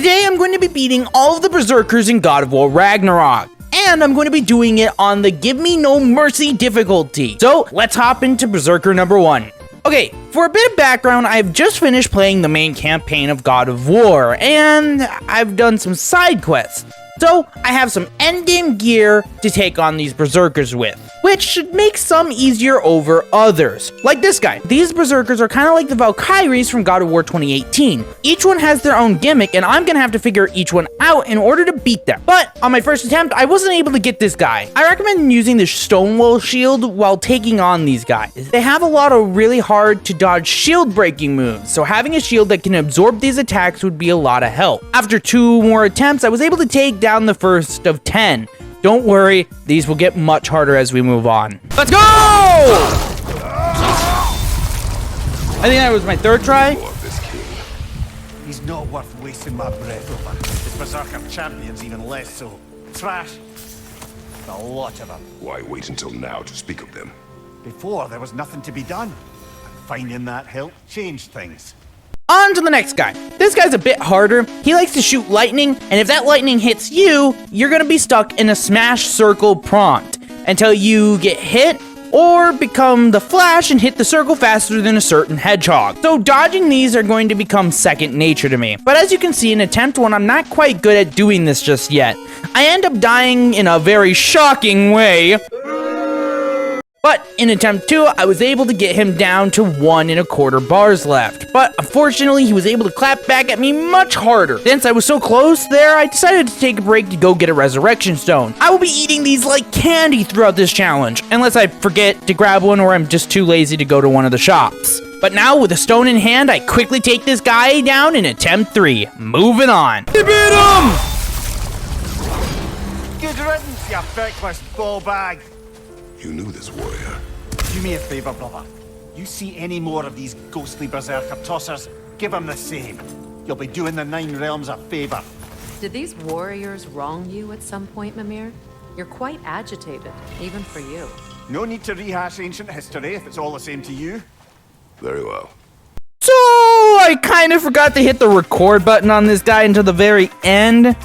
Today I'm going to be beating all of the Berserkers in God of War Ragnarok. And I'm going to be doing it on the Give Me No Mercy difficulty. So let's hop into Berserker number 1. Okay, for a bit of background, I've just finished playing the main campaign of God of War, and I've done some side quests. So I have some endgame gear to take on these Berserkers with, which should make some easier over others. Like this guy. These Berserkers are kind of like the Valkyries from God of War 2018. Each one has their own gimmick, and I'm gonna have to figure each one out in order to beat them. But on my first attempt, I wasn't able to get this guy. I recommend using the Stonewall shield while taking on these guys. They have a lot of really hard to dodge shield breaking moves, so having a shield that can absorb these attacks would be a lot of help. After 2 more attempts, I was able to take down the first of 10. Don't worry, these will get much harder as we move on. Let's go! I think that was my 3rd try. He's not worth wasting my breath over. His Berserker champion's even less so. Trash. A lot of them. Why wait until now to speak of them? Before, there was nothing to be done. And finding that help changed things. On to the next guy. This guy's a bit harder. He likes to shoot lightning, and if that lightning hits you, you're gonna be stuck in a smash circle prompt until you get hit or become the Flash and hit the circle faster than a certain hedgehog. So dodging these are going to become second nature to me. But as you can see in attempt 1, I'm not quite good at doing this just yet. I end up dying in a very shocking way. But in attempt 2, I was able to get him down to 1 1/4 bars left. But unfortunately, he was able to clap back at me much harder. Since I was so close there, I decided to take a break to go get a resurrection stone. I will be eating these like candy throughout this challenge, unless I forget to grab one or I'm just too lazy to go to one of the shops. But now, with a stone in hand, I quickly take this guy down in attempt 3. Moving on. You beat him! Good riddance, you feckless ball bag. You knew this warrior. Do me a favor, brother. You see any more of these ghostly Berserker tossers, give them the same. You'll be doing the 9 realms a favor. Did these warriors wrong you at some point, Mimir? You're quite agitated, even for you. No need to rehash ancient history if it's all the same to you. Very well. So I kind of forgot to hit the record button on this guy until the very end.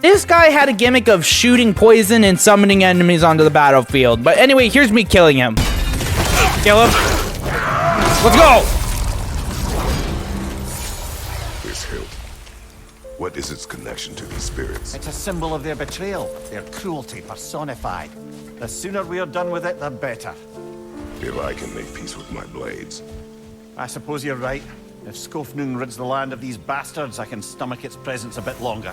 This guy had a gimmick of shooting poison and summoning enemies onto the battlefield. But anyway, here's me killing him. Kill him. Let's go! This hilt. What is its connection to these spirits? It's a symbol of their betrayal, their cruelty personified. The sooner we're done with it, the better. If I can make peace with my blades. I suppose you're right. If Skofnung rids the land of these bastards, I can stomach its presence a bit longer.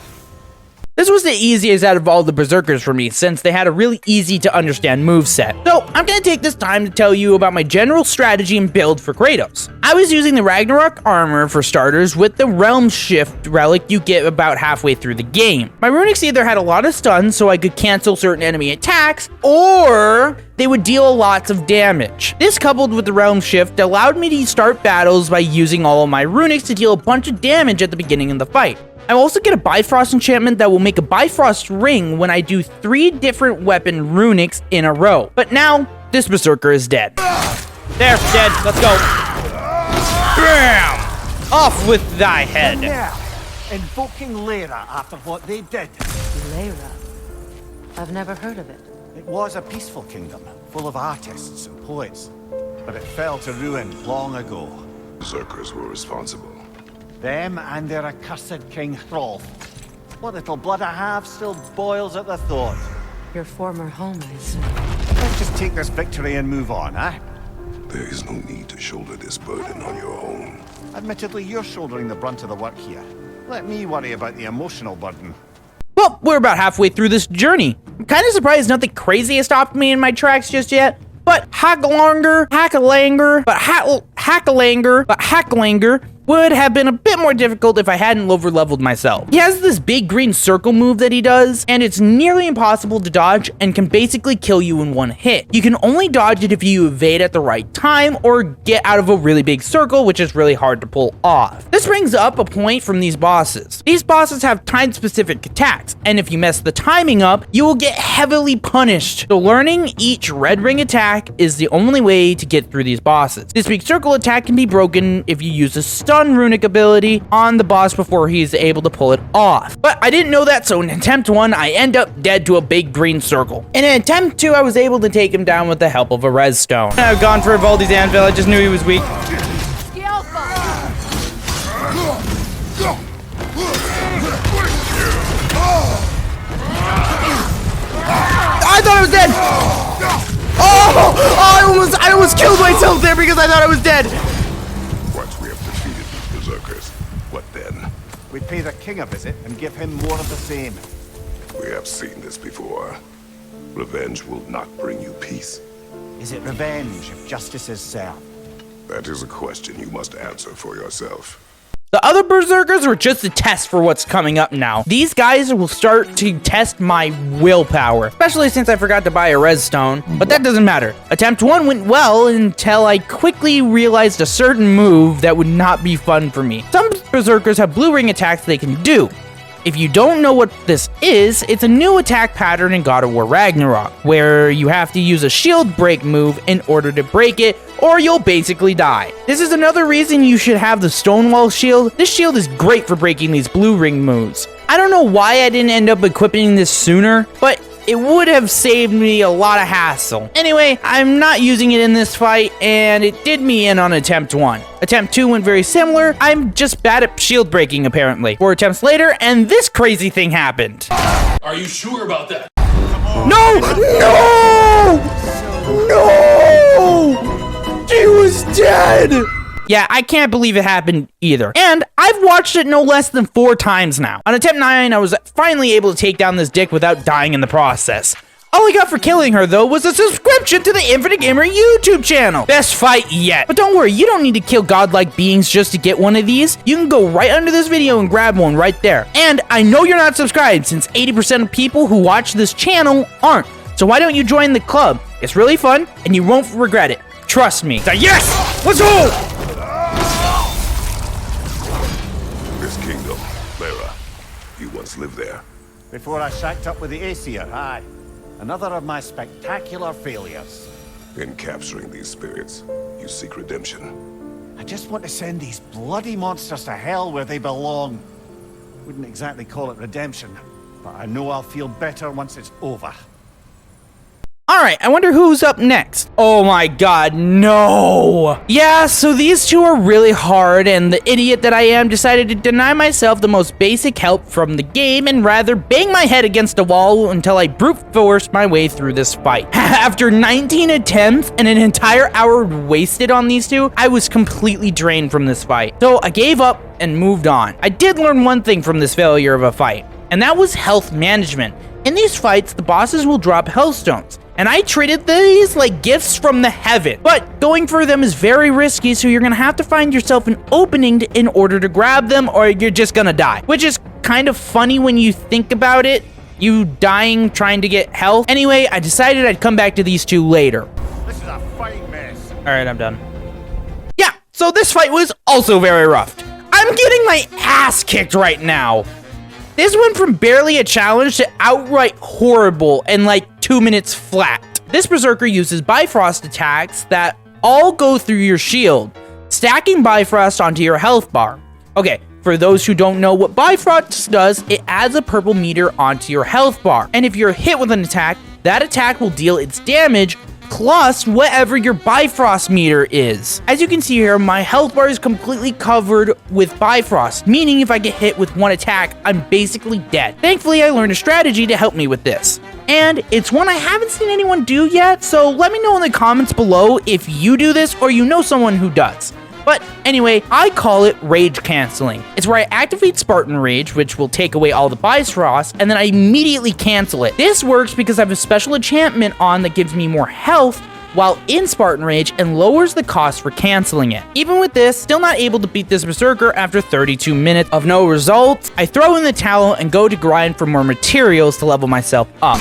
This was the easiest out of all the Berserkers for me, since they had a really easy to understand moveset. So I'm gonna take this time to tell you about my general strategy and build for Kratos. I was using the Ragnarok armor for starters with the Realm Shift relic you get about halfway through the game. My runics either had a lot of stuns so I could cancel certain enemy attacks, or they would deal lots of damage. This coupled with the Realm Shift allowed me to start battles by using all of my runics to deal a bunch of damage at the beginning of the fight. I also get a Bifrost enchantment that will make a Bifrost ring when I do 3 different weapon runics in a row. But now, this Berserker is dead. There, dead. Let's go. Bam! Off with thy head. Now, invoking Lyra after what they did. Lyra. I've never heard of it. It was a peaceful kingdom, full of artists and poets. But it fell to ruin long ago. Berserkers were responsible. Them and their accursed King Hrolf. What little blood I have still boils at the thought. Your former home, I assume. Let's just take this victory and move on, eh? There is no need to shoulder this burden on your own. Admittedly, you're shouldering the brunt of the work here. Let me worry about the emotional burden. Well, we're about halfway through this journey. I'm kind of surprised nothing crazy has stopped me in my tracks just yet. But Hackalanger would have been a bit more difficult if I hadn't over-leveled myself. He has this big green circle move that he does, and it's nearly impossible to dodge and can basically kill you in one hit. You can only dodge it if you evade at the right time or get out of a really big circle, which is really hard to pull off. This brings up a point from these bosses. These bosses have time-specific attacks, and if you mess the timing up, you will get heavily punished. So learning each red ring attack is the only way to get through these bosses. This big circle attack can be broken if you use a stun stun runic ability on the boss before he's able to pull it off. But I didn't know that, so in attempt 1, I end up dead to a big green circle. And in attempt 2, I was able to take him down with the help of a res stone. I've gone for Valdi's anvil, I just knew he was weak. I thought I was dead! Oh! I almost killed myself there because I thought I was dead! Once we have defeated these berserkers, what then? We pay the king a visit and give him more of the same. We have seen this before. Revenge will not bring you peace. Is it revenge if justice is served? That is a question you must answer for yourself. The other berserkers were just a test for what's coming up now. These guys will start to test my willpower, especially since I forgot to buy a res stone, but that doesn't matter. Attempt 1 went well until I quickly realized a certain move that would not be fun for me. Some berserkers have blue ring attacks they can do. If you don't know what this is, it's a new attack pattern in God of War Ragnarok, where you have to use a shield break move in order to break it, or you'll basically die. This is another reason you should have the Stonewall shield. This shield is great for breaking these blue ring moves. I don't know why I didn't end up equipping this sooner, but it would have saved me a lot of hassle. Anyway, I'm not using it in this fight, and it did me in on attempt 1. Attempt 2 went very similar. I'm just bad at shield breaking, apparently. 4 attempts later, and this crazy thing happened. Are you sure about that? No! No! She was dead! Yeah, I can't believe it happened either. And I've watched it no less than 4 times now. On attempt 9, I was finally able to take down this dick without dying in the process. All I got for killing her, though, was a subscription to the Infinite Gamer YouTube channel. Best fight yet. But don't worry, you don't need to kill godlike beings just to get one of these. You can go right under this video and grab one right there. And I know you're not subscribed, since 80% of people who watch this channel aren't. So why don't you join the club? It's really fun, and you won't regret it. Trust me. Yes! Let's go! This kingdom, Lara, you once lived there. Before I shacked up with the Aesir, aye. Another of my spectacular failures. In capturing these spirits, you seek redemption. I just want to send these bloody monsters to hell where they belong. Wouldn't exactly call it redemption, but I know I'll feel better once it's over. Alright, I wonder who's up next. Oh my god, no! Yeah, so these two are really hard, and the idiot that I am decided to deny myself the most basic help from the game and rather bang my head against a wall until I brute forced my way through this fight. After 19 attempts and an entire hour wasted on these two, I was completely drained from this fight. So I gave up and moved on. I did learn one thing from this failure of a fight, and that was health management. In these fights, the bosses will drop health stones, and I treated these like gifts from the heaven. But going for them is very risky, so you're gonna have to find yourself an opening in order to grab them, or you're just gonna die. Which is kind of funny when you think about it, you dying trying to get health. Anyway, I decided I'd come back to these two later. This is a fine mess. Alright, I'm done. Yeah, so this fight was also very rough. I'm getting my ass kicked right now. This went from barely a challenge to outright horrible in like 2 minutes flat. This berserker uses Bifrost attacks that all go through your shield, stacking Bifrost onto your health bar. Okay, for those who don't know what Bifrost does, it adds a purple meter onto your health bar. And if you're hit with an attack, that attack will deal its damage plus whatever your Bifrost meter is. As you can see here, my health bar is completely covered with Bifrost, meaning if I get hit with one attack, I'm basically dead. Thankfully, I learned a strategy to help me with this. And it's one I haven't seen anyone do yet, so let me know in the comments below if you do this or you know someone who does. But anyway, I call it rage canceling. It's where I activate Spartan Rage, which will take away all the Bifrost, and then I immediately cancel it. This works because I have a special enchantment on that gives me more health while in Spartan Rage and lowers the cost for canceling it. Even with this, still not able to beat this berserker after 32 minutes of no results, I throw in the towel and go to grind for more materials to level myself up.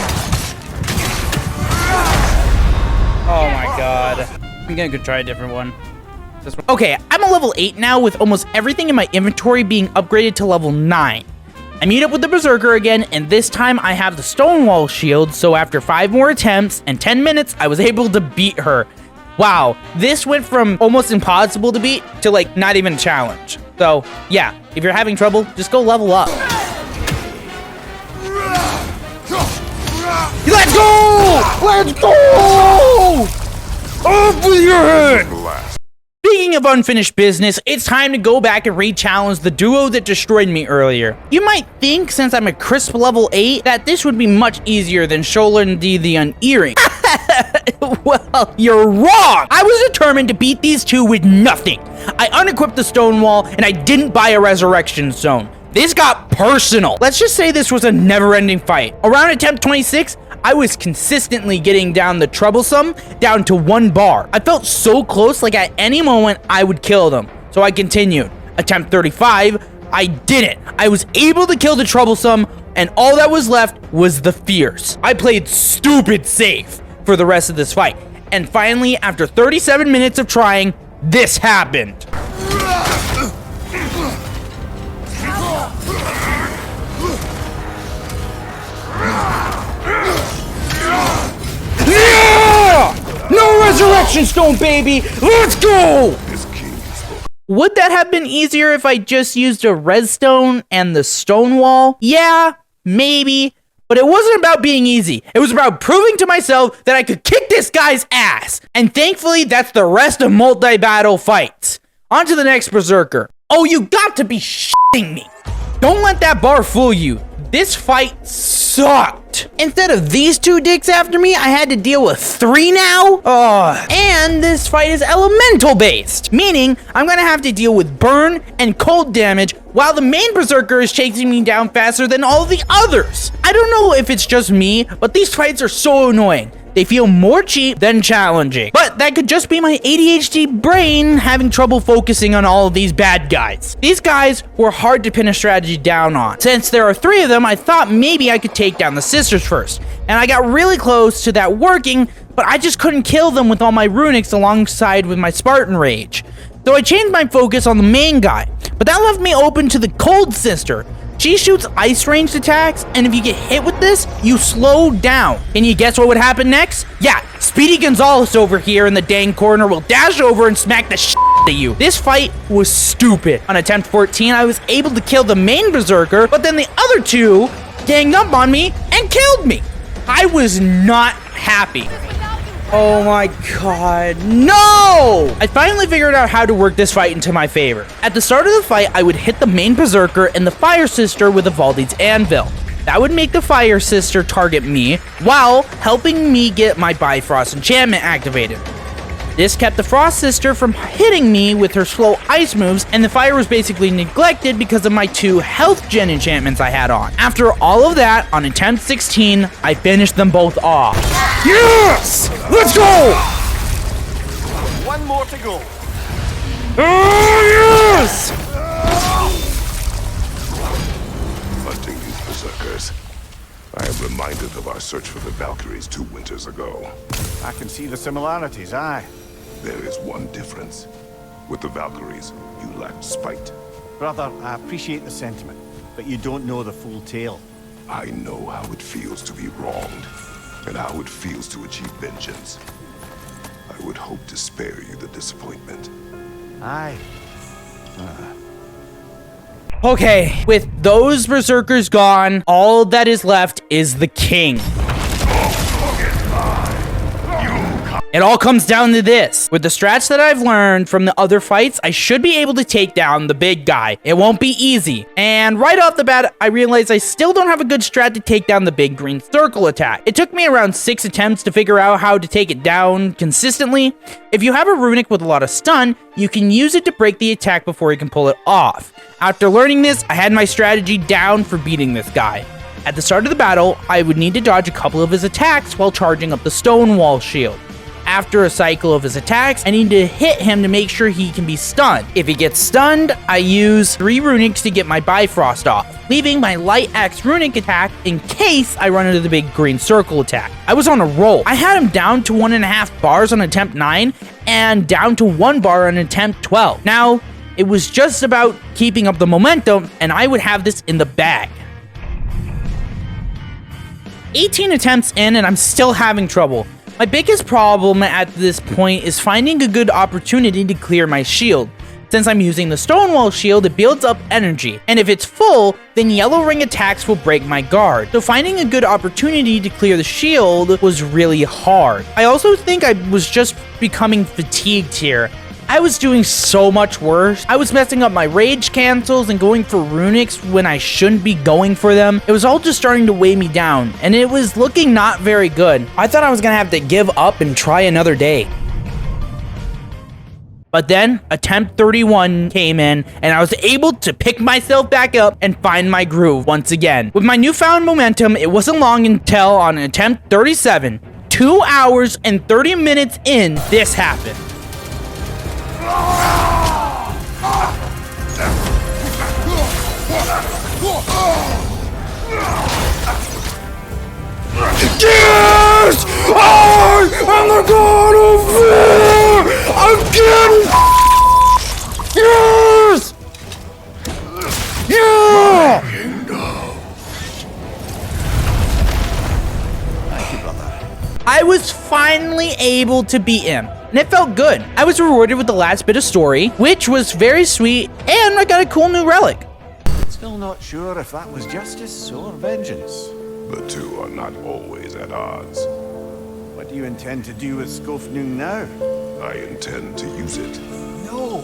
Oh my god. I'm gonna go try a different one. Okay, I'm a level 8 now with almost everything in my inventory being upgraded to level 9. I meet up with the Berserker again, and this time I have the Stonewall shield, so after 5 more attempts and 10 minutes, I was able to beat her. Wow, this went from almost impossible to beat to like not even a challenge. So, yeah, if you're having trouble, just go level up. Let's go! Let's go! Up with your head! Blast. Speaking of unfinished business, it's time to go back and re-challenge the duo that destroyed me earlier. You might think, since I'm a crisp level 8, that this would be much easier than Sholandi the Unearring. Well, you're wrong! I was determined to beat these two with nothing. I unequipped the stone wall, and I didn't buy a resurrection stone. This got personal. Let's just say this was a never-ending fight. Around attempt 26, I was consistently getting down the troublesome down to 1 bar. I felt so close, like at any moment I would kill them. So I continued. Attempt 35, I didn't. I was able to kill the troublesome, and all that was left was the fierce. I played stupid safe for the rest of this fight. And finally, after 37 minutes of trying, this happened. Yeah! No resurrection stone, baby! Let's go! This king is broken. Would that have been easier if I just used a red stone and the stone wall? Yeah, maybe. But it wasn't about being easy. It was about proving to myself that I could kick this guy's ass. And thankfully, that's the rest of multi-battle fights. On to the next Berserker. Oh, you got to be shitting me. Don't let that bar fool you. This fight sucked. Instead of these 2 dicks after me, I had to deal with 3 now? And this fight is elemental based, meaning I'm gonna have to deal with burn and cold damage while the main Berserker is chasing me down faster than all the others. I don't know if it's just me, but these fights are so annoying. They feel more cheap than challenging. But that could just be my ADHD brain having trouble focusing on all of these bad guys. These guys were hard to pin a strategy down on. Since there are 3 of them, I thought maybe I could take down the sisters first. And I got really close to that working, but I just couldn't kill them with all my runics alongside with my Spartan Rage. So I changed my focus on the main guy, but that left me open to the cold sister. She shoots ice ranged attacks, and if you get hit with this, you slow down. Can you guess what would happen next? Yeah, Speedy Gonzalez over here in the dang corner will dash over and smack the shit out of you. This fight was stupid. On attempt 14, I was able to kill the main Berserker, but then the other 2 ganged up on me and killed me. I was not happy. Oh my god, no! I finally figured out how to work this fight into my favor. At the start of the fight, I would hit the main Berserker and the Fire Sister with Evaldi's Anvil. That would make the Fire Sister target me, while helping me get my Bifrost enchantment activated. This kept the Frost Sister from hitting me with her slow ice moves, and the fire was basically neglected because of my 2 health gen enchantments I had on. After all of that, on attempt 16, I finished them both off. Yes! Let's go! 1 more to go. Oh, yes! Hunting these berserkers. I am reminded of our search for the Valkyries 2 winters ago. I can see the similarities, aye. There is one difference. With the Valkyries, you lacked spite. Brother, I appreciate the sentiment, but you don't know the full tale. I know how it feels to be wronged, and how it feels to achieve vengeance. I would hope to spare you the disappointment. Aye. Okay, with those Berserkers gone, all that is left is the king. It all comes down to this. With the strats that I've learned from the other fights, I should be able to take down the big guy. It won't be easy. And right off the bat, I realized I still don't have a good strat to take down the big green circle attack. It took me around 6 attempts to figure out how to take it down consistently. If you have a runic with a lot of stun, you can use it to break the attack before you can pull it off. After learning this, I had my strategy down for beating this guy. At the start of the battle, I would need to dodge a couple of his attacks while charging up the stone wall shield. After a cycle of his attacks, I need to hit him to make sure he can be stunned. If he gets stunned, I use 3 runics to get my Bifrost off, leaving my light axe runic attack in case I run into the big green circle attack. I was on a roll. I had him down to 1.5 bars on attempt 9 and down to 1 bar on attempt 12. Now, it was just about keeping up the momentum, and I would have this in the bag. 18 attempts in, and I'm still having trouble. My biggest problem at this point is finding a good opportunity to clear my shield. Since I'm using the Stonewall shield, it builds up energy, and if it's full, then yellow ring attacks will break my guard. So finding a good opportunity to clear the shield was really hard. I also think I was just becoming fatigued here. I was doing so much worse. I was messing up my rage cancels and going for runics when I shouldn't be going for them. It was all just starting to weigh me down, and it was looking not very good. I thought I was gonna have to give up and try another day. But then, attempt 31 came in, and I was able to pick myself back up and find my groove once again. With my newfound momentum, it wasn't long until on attempt 37, 2 hours and 30 minutes in, this happened. Yes! I am the god of war! Again! Yes! Yeah! Thank you, brother. I was finally able to beat him, and it felt good. I was rewarded with the last bit of story, which was very sweet, and I got a cool new relic. Still not sure if that was justice or vengeance. The two are not always at odds. What do you intend to do with Skofnung now? I intend to use it. No!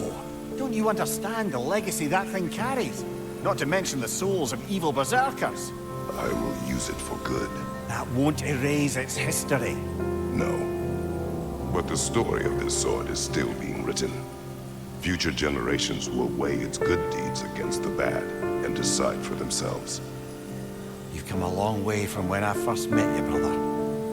Don't you understand the legacy that thing carries? Not to mention the souls of evil berserkers. I will use it for good. That won't erase its history. No. But the story of this sword is still being written. Future generations will weigh its good deeds against the bad and decide for themselves. You've come a long way from when I first met you, brother.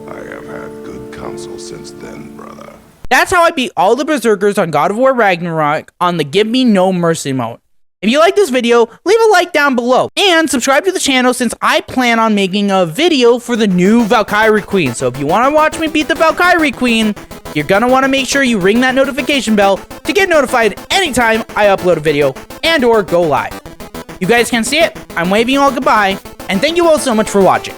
I have had good counsel since then, brother. That's how I beat all the berserkers on God of War Ragnarok on the Give Me No Mercy mode. If you like this video, leave a like down below and subscribe to the channel since I plan on making a video for the new Valkyrie Queen. So if you want to watch me beat the Valkyrie Queen, you're gonna want to make sure you ring that notification bell to get notified anytime I upload a video and or go live. You guys can see it. I'm waving you all goodbye, and thank you all so much for watching.